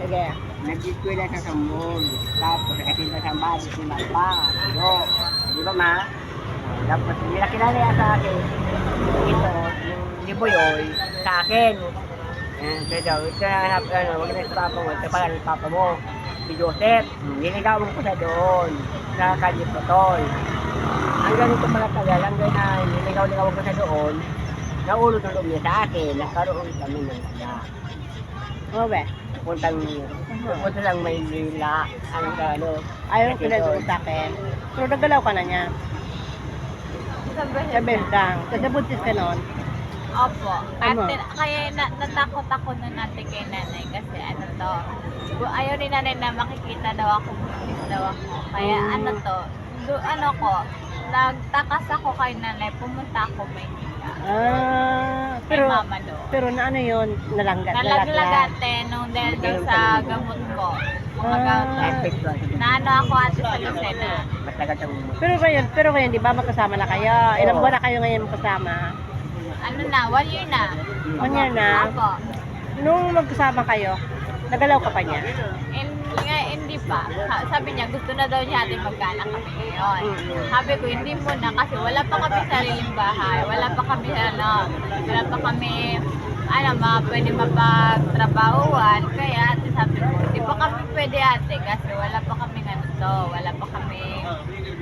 Sige. Nag-eskwela sa Sambol. Tapos nakatinda sa bahay si Mapa. Yo. Di ba ma? Tapos nilakilala niya sa akin. Ito, yung liboyoy, sa akin. Kaya ito na huwag na si Papa mo. Ito pala ni Papa mo. Si Joseph. Niligawan ko sa doon. Sa Kalye Potol. Ang ganito pala tagal. Ang ganito na niligaw-ligawan ko sa doon. Naulog ng loob niya sa akin. Nagkaroon kami ng siya. Oo ba? Punta lang Maynila. Ano. Ayaw ko na doon sa akin. Pero nagalaw ka na niya. Sa Bentang. Kasi buntis ka noon. Opo. Ano? Kaya natakot ako nun natin kay nanay kasi ano to. Ayaw ni nanay na makikita daw ako, buntis daw ako. Kaya ano to, ano ko, nagtakas ako kay nanay, pumunta ako Maynila. Kay Pero mama do. pero na ano yun, nalaglag. Nalaglagate nung dahil daw sa gamot ko. Mga gamot. Naano ako ate sa Lucena. Matagal ang Pero ngayon, di ba magkasama na kayo? Ilang buwan na kayo ngayon magkasama? Ano na, 1 year na. 1 year na? Ako. Nung magkasama kayo, nagalaw ka pa niya? Hindi pa. Sabi niya, gusto na daw niya atin magkaanak kami ngayon. Sabi ko, hindi mo na kasi wala pa kami sariling bahay. Wala pa kami, pwede mapagtrabahuan. Kaya ate sabi ko, di pa kami pwede ate kasi wala pa kami wala pa kami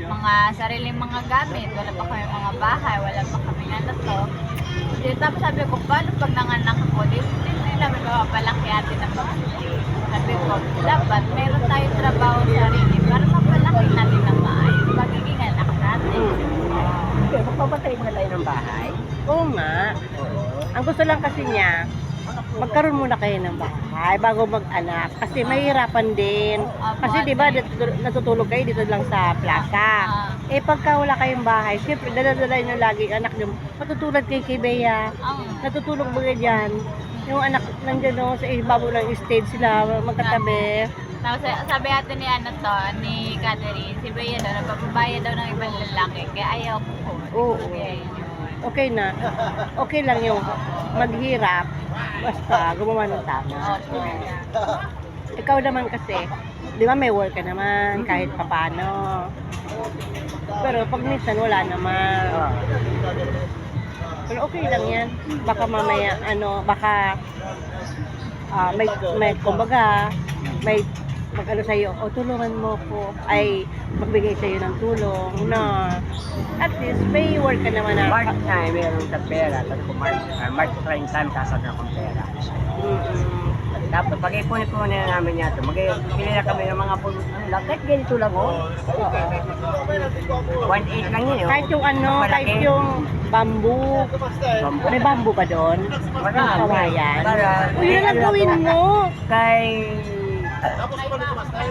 mga sariling mga gamit, wala pa kami mga bahay, wala pa kami Tapos sabi ko, paano pag nanganak ako, di namin mapapalaki ate ng mabuti. Sabi ko, dapat meron tayong trabaho sarili para mapalaki natin ng maayos. Magiging anak natin. Okay, magpapatay na tayo ng bahay. Oo nga. Ang gusto lang kasi niya, magkaroon muna kayo ng bahay bago mag-anak. Kasi mahirapan din. Kasi di ba natutulog kayo dito lang sa plaza. Eh pagka wala kayong bahay, syempre daladala nyo lagi ang anak nyo. Matutulad kay Bea. Natutulog ba dyan? Yung anak nandiyan no, sa ibabaw ng stage sila magkatabi. Tapos sabi ate ni ni Catherine, si Bea daw, nagpapabayad daw ng ibang lalaki. Kaya ayaw ko. Oo. Okay na. Okay lang yung maghirap. Basta gumawa ng tama. Ikaw naman kasi, di ba may work ka naman kahit papano. Pero pag minsan wala naman. Pero okay lang yan. Baka mamaya, baka may kumbaga, may mag-ano sa'yo, tulungan mo ko, ay magbigay sa'yo ng tulong, no? At least, may work ka naman na. March na, meron sa pera. Tapos kung March 30 kasag na akong pera. Tapos pag ipunin na namin yan, pili na kami ng mga puno. Kahit ganito lang, 1.8 lang yun. Kahit yung kahit yung bamboo. May bamboo ba doon? Kawayan. Uy, yun ang gawin mo. Kay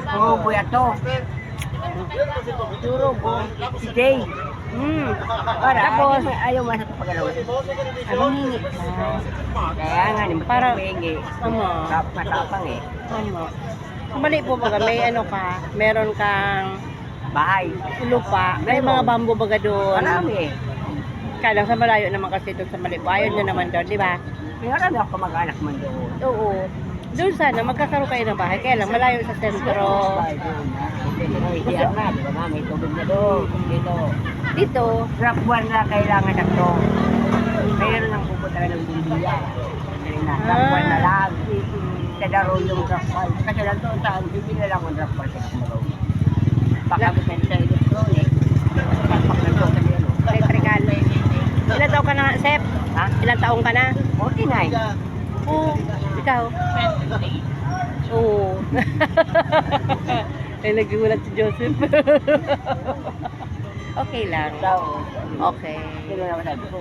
puro buya to. Puro buya. Si Jay. Tapos ayaw mo sa pagalaw. Hingi ka. Kaya nga, Para hingi. Matapang eh. Mali po baga, may meron kang Bahay. lupa, may mga bamboo baga doon. Marami eh. Kaya lang sa malayo naman kasi doon sa Malipo. Ayaw nyo naman doon, di ba? Marami ako mag-anak man doon. Oo. Doon sana, magkakaroon kayo ng bahay. Kaya lang, malayo sa sentro. May tubig na doon. Dito, Drop 1 na kailangan na to. Mayroon lang pupunta ng Bumbiya. Drop 1 na lang. Sa daro yung drop 1. Kasi lang doon saan, bibili na lang ang drop 1 sa Kamaraw. Pakabot na sa electronic. Pagpak na doon sa electrical. Ilan taong ka na, Sep? Ha? Ilan taong ka na? 49. Oo. Ikaw? 20. Oo. Ay, nagulat si Joseph. Okay lang. Okay. Sino naman sabi ko?